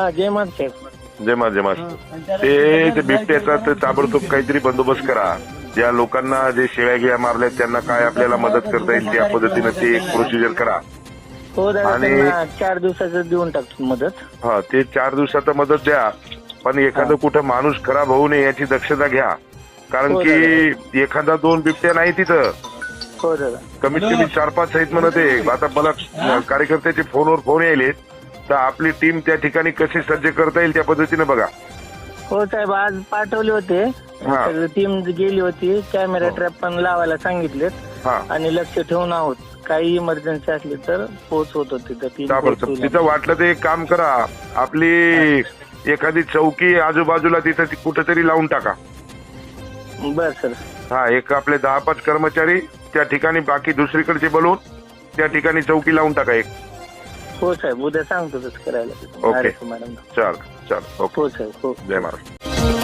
हा जय मान साहेब. जय मा ते बिबट्याचा तर ताबडतोब काहीतरी बंदोबस्त करा. ज्या लोकांना जे शेळ्या गिळ्या मारल्यात त्यांना काय आपल्याला मदत करता येईल त्या पद्धतीने ते एक प्रोसिजर करा. हो दादा, आणि- त्यांना 4 दिवसाचं देऊन टाकतो मदत. हा ते 4 दिवसात मदत द्या, पण एखादं कुठं माणूस खराब होऊ नये याची दक्षता घ्या. कारण हो की एखादा 2 बिबट्या नाही तिथं, हो दादा. कमीत कमी 4-5 आहेत म्हणत आहे. आता मला कार्यकर्त्याचे फोनवर फोन यायले, तर आपली टीम त्या ठिकाणी कशी सज्ज करता येईल त्या पद्धतीने बघा. हो साहेब, आज पाठवले होते. हा. सगळी टीम गेली होती. कॅमेरा ट्रॅप पण लावायला सांगितलेत. हा आणि लक्ष ठेवून आहोत. काही इमर्जन्सी असली तर पोहोचवत होती तर टीम ताबडतोब पोहोचवली. तिथं वाटलं तर एक काम करा, आपली एखादी चौकी आजूबाजूला तिथं कुठेतरी लावून टाका. बर सर. हा एक आपले 10-5 कर्मचारी त्या ठिकाणी, बाकी दुसरीकडचे बोलवून त्या ठिकाणी चौकी लावून टाका एक. हो साहेब, उद्या सांगतो तसं करायला. ओके. मॅडम. चाल ओके. हो साहेब. हो. जय महाराज.